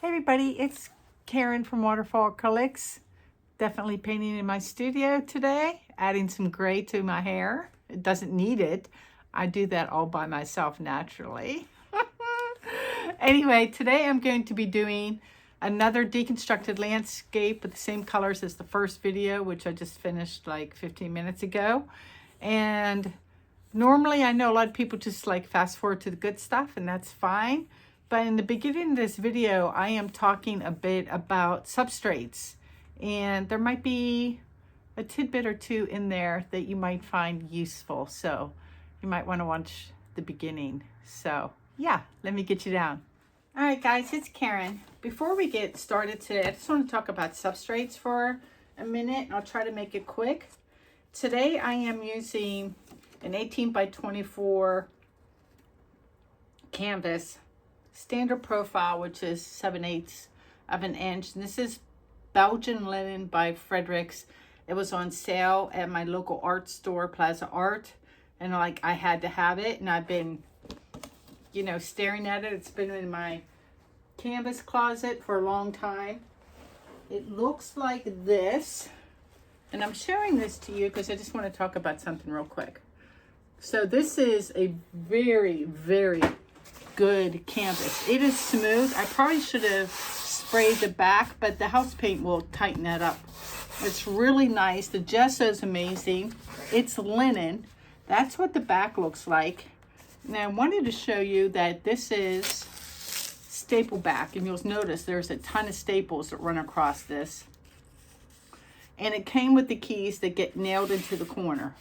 Hey everybody, it's Karen from Waterfall Acrylics. Definitely painting in my studio today, adding some gray to my hair. It doesn't need it. I do that all by myself naturally. Anyway, today I'm going to be doing another deconstructed landscape with the same colors as the first video, which I just finished like 15 minutes ago. And normally I know a lot of people just like fast forward to the good stuff, and that's fine. But in the beginning of this video, I am talking a bit about substrates, and there might be a tidbit or two in there that you might find useful. So you might want to watch the beginning. So yeah, let me get you down. All right, guys, it's Karen. Before we get started today, I just want to talk about substrates for a minute. I'll try to make it quick. Today I am using an 18 by 24 canvas, standard profile, which is 7/8 of an inch. And this is Belgian linen by Fredericks. It was on sale at my local art store, Plaza Art, and like I had to have it, and I've been, you know, staring at it. It's been in my canvas closet for a long time. It looks like this, and I'm showing this to you because I just want to talk about something real quick. So this is a very, very good canvas. It is smooth. I probably should have sprayed the back, but the house paint will tighten that up. It's really nice. The gesso is amazing. It's linen. That's what the back looks like. Now I wanted to show you that this is staple back, and you'll notice there's a ton of staples that run across this. And it came with the keys that get nailed into the corner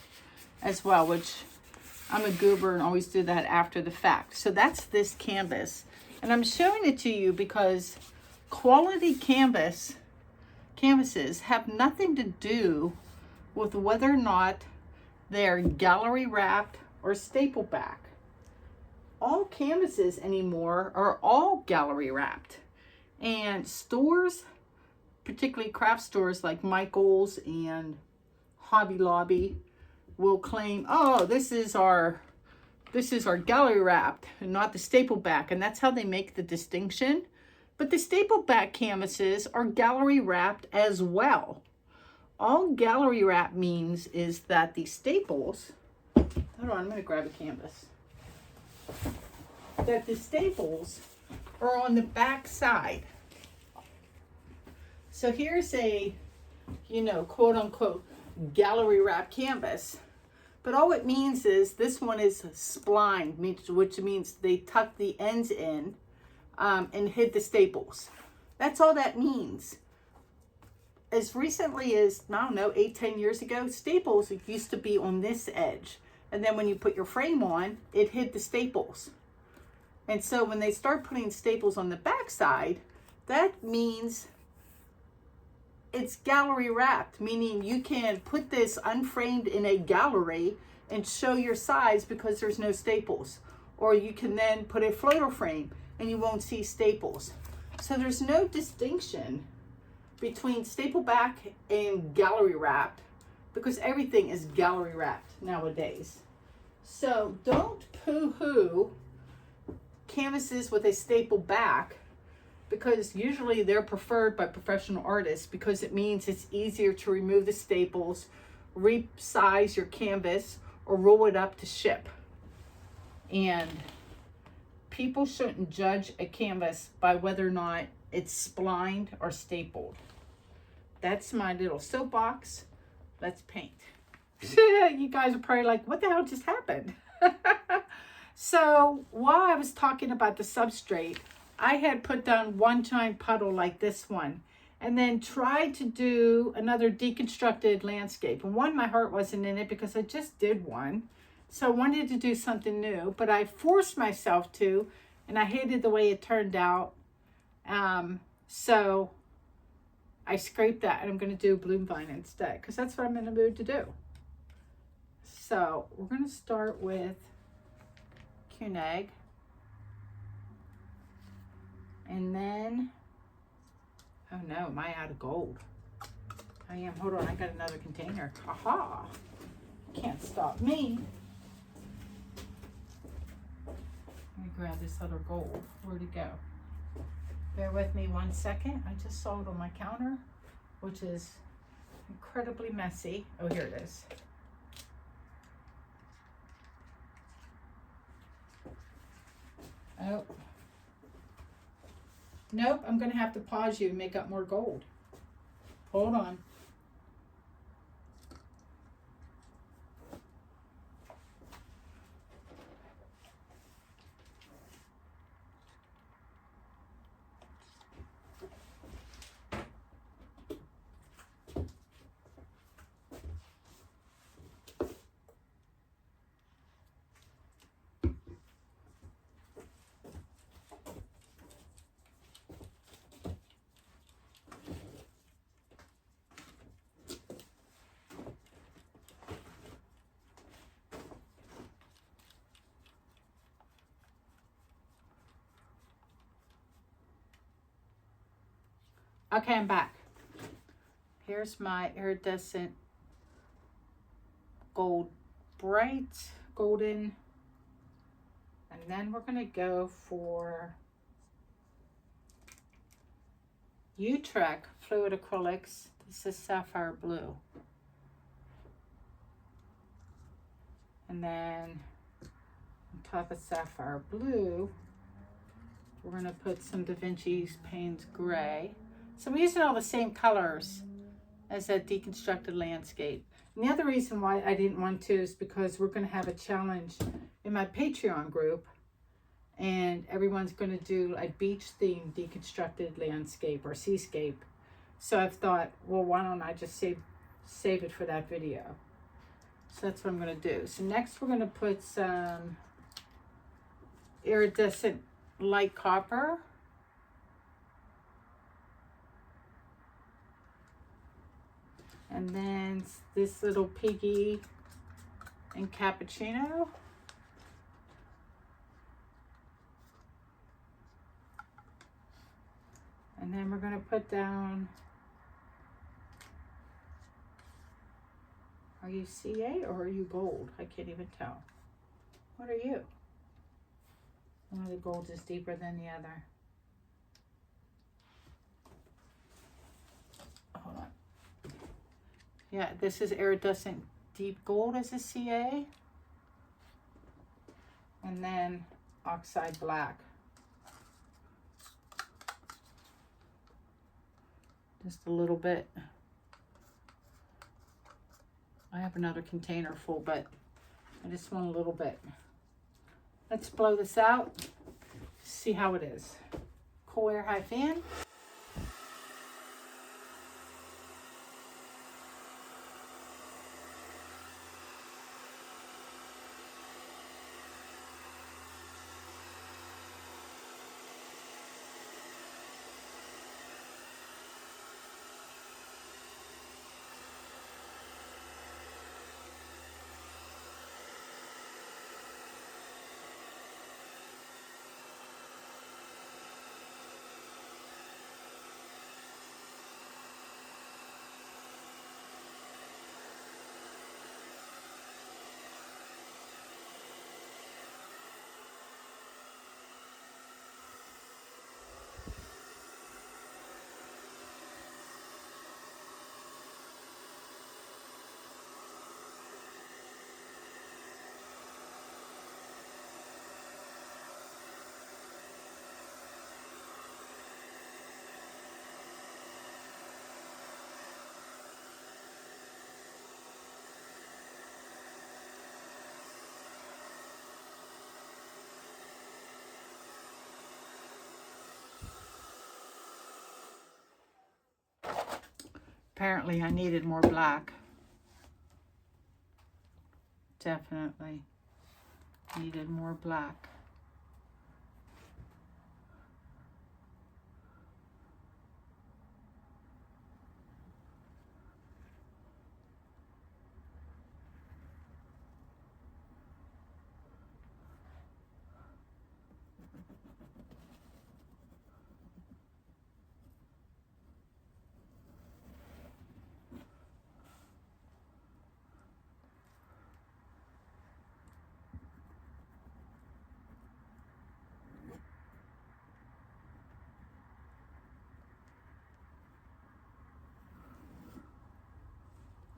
as well, which I'm a goober and always do that after the fact. So that's this canvas. And I'm showing it to you because quality canvases have nothing to do with whether or not they're gallery wrapped or staple back. All canvases anymore are all gallery wrapped. And stores, particularly craft stores like Michael's and Hobby Lobby, will claim, oh, this is our gallery wrapped and not the staple back, and that's how they make the distinction. But the staple back canvases are gallery wrapped as well. All gallery wrap means is that the staples, hold on, I'm going to grab a canvas, that the staples are on the back side. So here's a, you know, quote unquote gallery wrap canvas. But all it means is this one is splined, which means they tucked the ends in and hid the staples. That's all that means. As recently as, I don't know, 8-10 years ago, staples used to be on this edge. And then when you put your frame on, it hid the staples. And so when they start putting staples on the back side, that means it's gallery wrapped, meaning you can put this unframed in a gallery and show your size because there's no staples. Or you can then put a floater frame and you won't see staples. So there's no distinction between staple back and gallery wrapped because everything is gallery wrapped nowadays. So don't poo-hoo canvases with a staple back, because usually they're preferred by professional artists because it means it's easier to remove the staples, resize your canvas, or roll it up to ship. And people shouldn't judge a canvas by whether or not it's splined or stapled. That's my little soapbox. Let's paint. You guys are probably like, what the hell just happened? So while I was talking about the substrate, I had put down one giant puddle like this one, and then tried to do another deconstructed landscape. And one, my heart wasn't in it because I just did one. So I wanted to do something new, but I forced myself to, and I hated the way it turned out. So I scraped that, and I'm going to do bloom vine instead because that's what I'm in the mood to do. So we're going to start with Cuneg. And then, oh no, am I out of gold? I am. Hold on, I got another container. Aha! Can't stop me. Let me grab this other gold. Where'd it go? Bear with me 1 second. I just saw it on my counter, which is incredibly messy. Oh, here it is. Oh. Nope, I'm going to have to pause you and make up more gold. Hold on. Okay, I'm back. Here's my iridescent gold, bright golden. And then we're gonna go for Utrecht fluid acrylics. This is sapphire blue. And then on top of sapphire blue, we're gonna put some Da Vinci's Payne's gray. So I'm using all the same colors as that deconstructed landscape. And the other reason why I didn't want to is because we're going to have a challenge in my Patreon group, and everyone's going to do a beach themed deconstructed landscape or seascape. So I've thought, well, why don't I just save it for that video? So that's what I'm going to do. So next we're going to put some iridescent light copper. And then this little piggy and cappuccino. And then we're going to put down, are you CA or are you gold? I can't even tell. What are you? One of the golds is deeper than the other. Hold on. Yeah, this is iridescent deep gold as a CA. And then oxide black. Just a little bit. I have another container full, but I just want a little bit. Let's blow this out. See how it is. Cool air high fan. Apparently I needed more black. Definitely needed more black.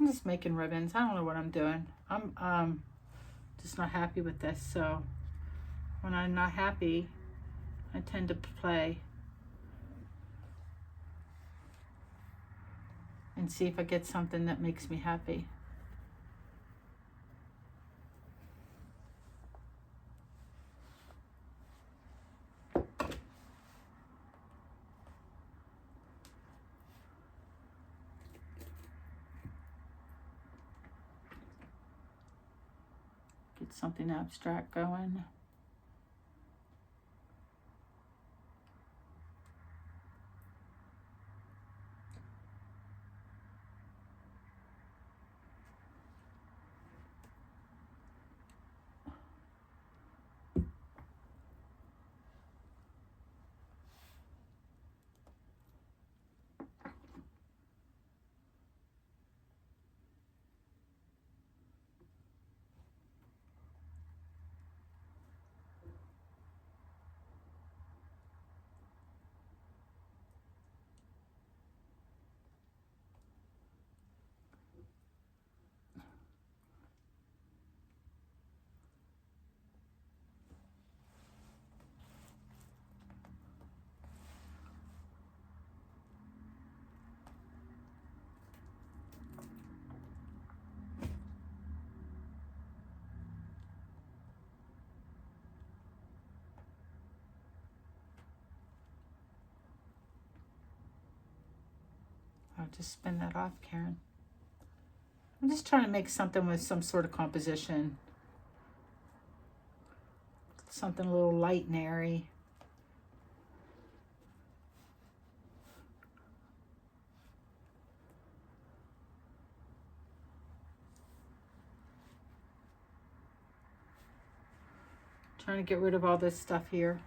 I'm just making ribbons. I don't know what I'm doing. I'm just not happy with this. So when I'm not happy, I tend to play and see if I get something that makes me happy. Get something abstract going. I'll just spin that off, Karen. I'm just trying to make something with some sort of composition. Something a little light and airy. Trying to get rid of all this stuff here.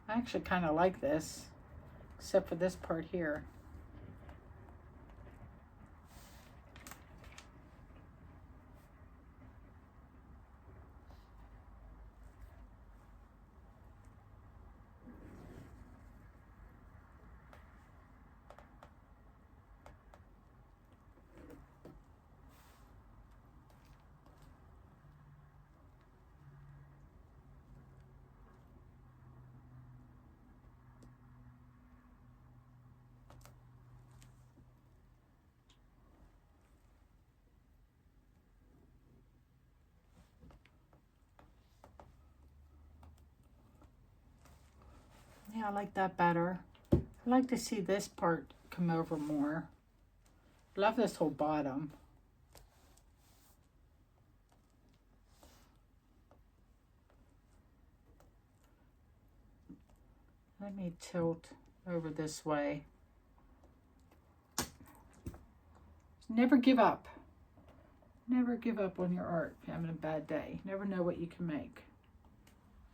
I actually kind of like this, except for this part here. Yeah, I like that better. I like to see this part come over more. Love this whole bottom. Let me tilt over this way. Never give up. Never give up on your art if you're having a bad day. Never know what you can make.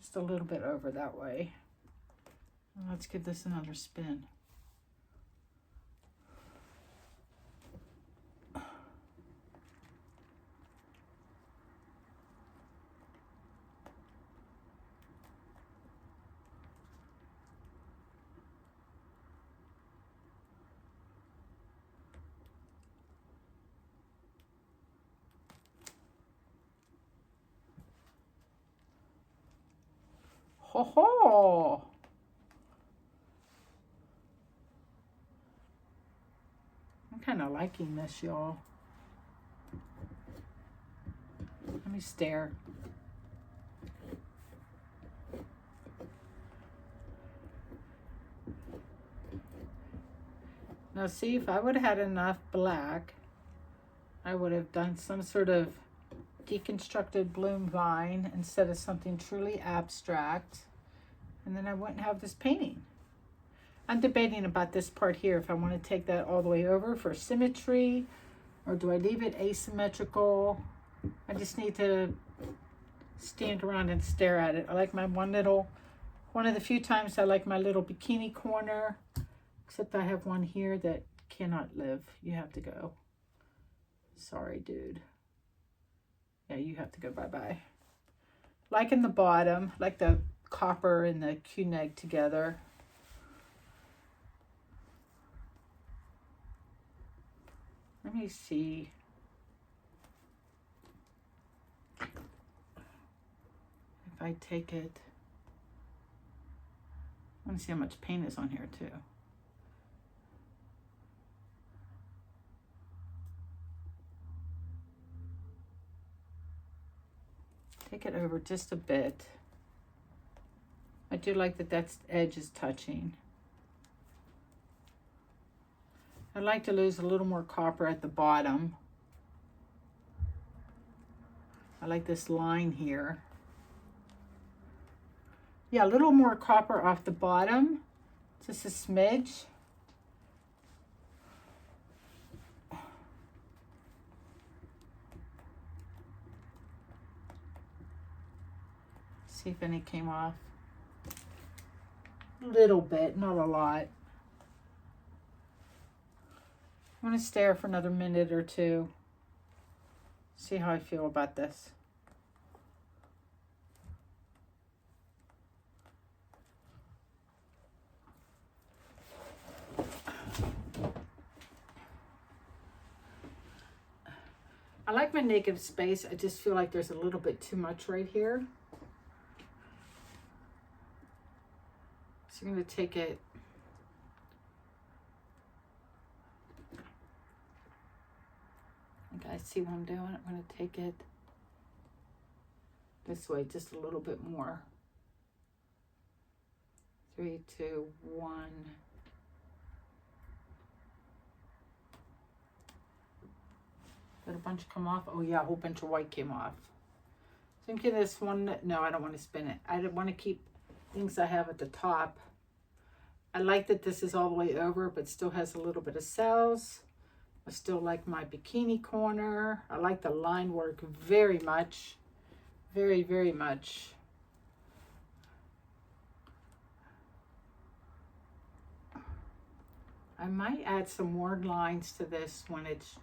Just a little bit over that way. Let's give this another spin. Oh, I'm kind of liking this, y'all. Let me stare. Now see, if I would have had enough black, I would have done some sort of deconstructed bloom vine instead of something truly abstract. And then I wouldn't have this painting. I'm debating about this part here, if I want to take that all the way over for symmetry, or do I leave it asymmetrical? I just need to stand around and stare at it. I like my one of the few times I like my little bikini corner, except I have one here that cannot live. You have to go. Sorry, dude. Yeah, you have to go bye-bye. Like in the bottom, like the copper and the Q-neg together. Let me see. If I take it, I want to see how much paint is on here too. Take it over just a bit. I do like that that edge is touching. I'd like to lose a little more copper at the bottom. I like this line here. Yeah, a little more copper off the bottom, just a smidge. See if any came off. A little bit, not a lot. I'm going to stare for another minute or two. See how I feel about this. I like my negative space. I just feel like there's a little bit too much right here. So I'm going to take it. You guys see what I'm doing? I'm going to take it this way just a little bit more. 3, 2, 1. Did a bunch come off? Oh yeah, a whole bunch of white came off. So I'm getting this one. No, I don't want to spin it. I want to keep things I have at the top. I like that this is all the way over, but still has a little bit of cells. I still like my bikini corner. I like the line work very much. Very, very much. I might add some more lines to this when it's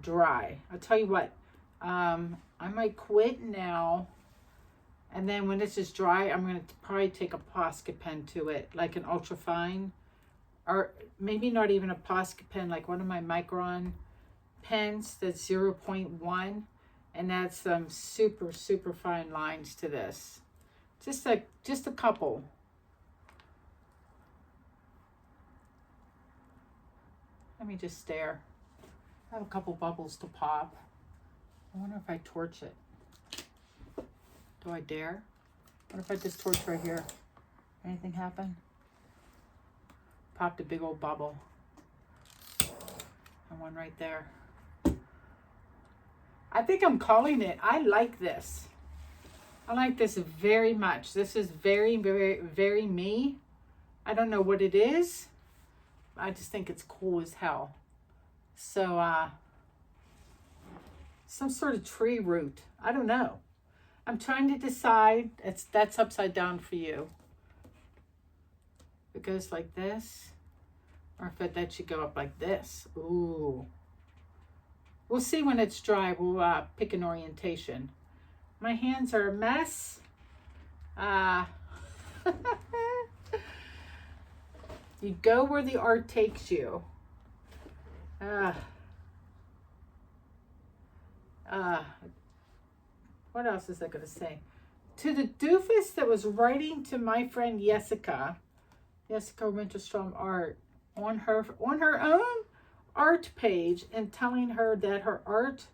dry. I'll tell you what, I might quit now, and then when this is dry, I'm going to probably take a Posca pen to it, like an ultra fine, or maybe not even a Posca pen, like one of my Micron pens that's 0.1, and add some super, super fine lines to this. Just a couple. Let me just stare. I have a couple bubbles to pop. I wonder if I torch it. Do I dare? What if I just torch right here? Anything happen? Popped a big old bubble. And one right there. I think I'm calling it. I like this. I like this very much. This is very, very, very me. I don't know what it is. I just think it's cool as hell. So, some sort of tree root. I don't know. I'm trying to decide. That's upside down for you. If it goes like this, or if that should go up like this. Ooh. We'll see when it's dry. We'll pick an orientation. My hands are a mess. You go where the art takes you. What else is I going to say? to the doofus that was writing to my friend Jessica Winterstrom Art on her own art page and telling her that her art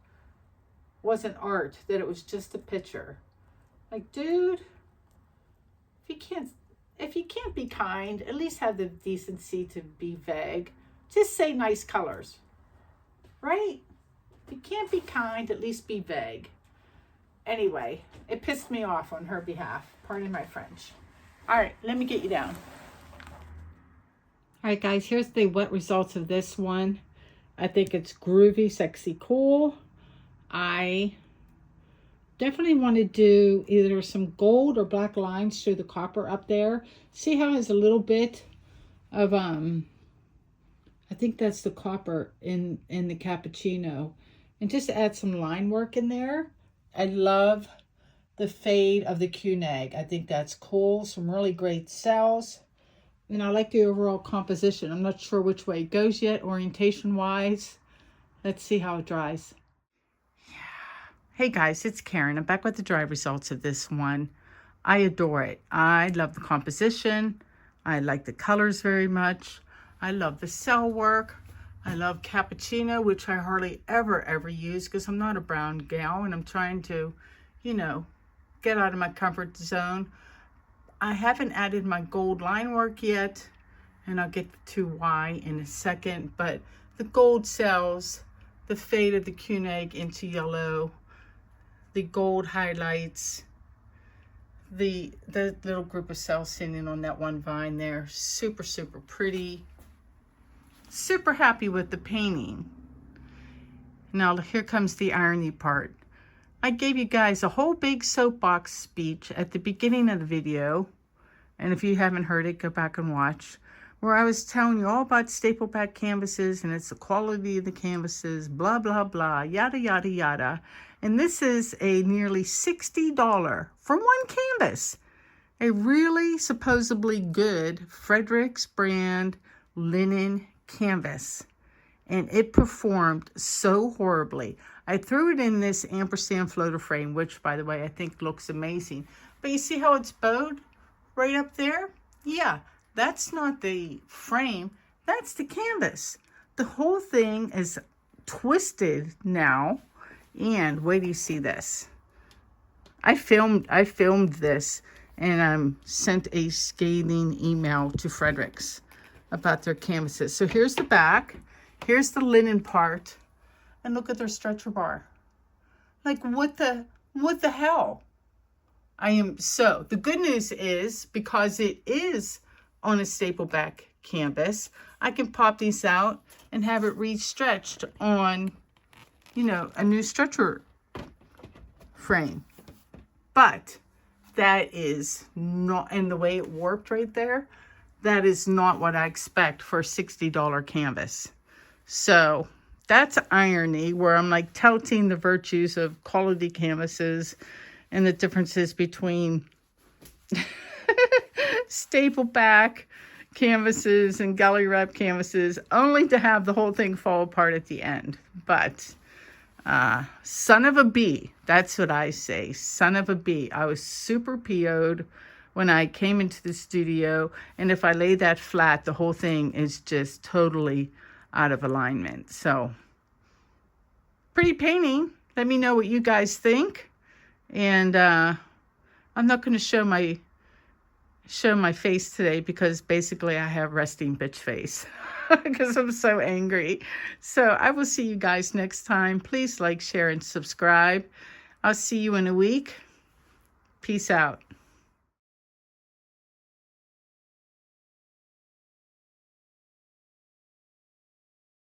wasn't art, that it was just a picture. Like, dude, if you can't be kind, at least have the decency to be vague. Just say nice colors, right? If you can't be kind, at least be vague. Anyway, it pissed me off on her behalf. Pardon my French. All right, let me get you down. All right, guys, here's the wet results of this one. I think it's groovy, sexy, cool. I definitely want to do either some gold or black lines through the copper up there. See how it has a little bit of, I think that's the copper in the cappuccino. And just add some line work in there. I love the fade of the Q-neg. I think that's cool. Some really great cells. And I like the overall composition. I'm not sure which way it goes yet, orientation-wise. Let's see how it dries. Hey guys, it's Karen. I'm back with the dry results of this one. I adore it. I love the composition. I like the colors very much. I love the cell work. I love cappuccino, which I hardly ever use because I'm not a brown gal and I'm trying to, you know, get out of my comfort zone. I haven't added my gold line work yet, and I'll get to why in a second, but the gold cells, the fade of the Q-neg into yellow, the gold highlights, the little group of cells sitting on that one vine there, super pretty. Super happy with the painting. Now here comes the irony part. I gave you guys a whole big soapbox speech at the beginning of the video, and if you haven't heard it, go back and watch, where I was telling you all about staple back canvases and it's the quality of the canvases, blah blah, yada yada. And this is a nearly $60 for one canvas, a really supposedly good Fredericks brand linen canvas, and it performed so horribly. I threw it in this ampersand floater frame, which by the way I think looks amazing, but you see how it's bowed right up there? Yeah, that's not the frame, that's the canvas. The whole thing is twisted now, and wait till you see this. I filmed this and sent a scathing email to Fredericks about their canvases. So here's the back, here's the linen part, and look at their stretcher bar. Like, what the hell? The good news is, because it is on a staple back canvas, I can pop these out and have it re-stretched on, you know, a new stretcher frame. But that is not, and the way it warped right there, that is not what I expect for a $60 canvas. So that's irony, where I'm like touting the virtues of quality canvases and the differences between staple back canvases and gallery wrap canvases, only to have the whole thing fall apart at the end. But son of a bee, that's what I say, son of a bee. I was super PO'd when I came into the studio, and if I lay that flat, the whole thing is just totally out of alignment. So pretty painting. Let me know what you guys think. And I'm not going to show my face today because basically I have resting bitch face because I'm so angry. So I will see you guys next time. Please like, share, and subscribe. I'll see you in a week. Peace out.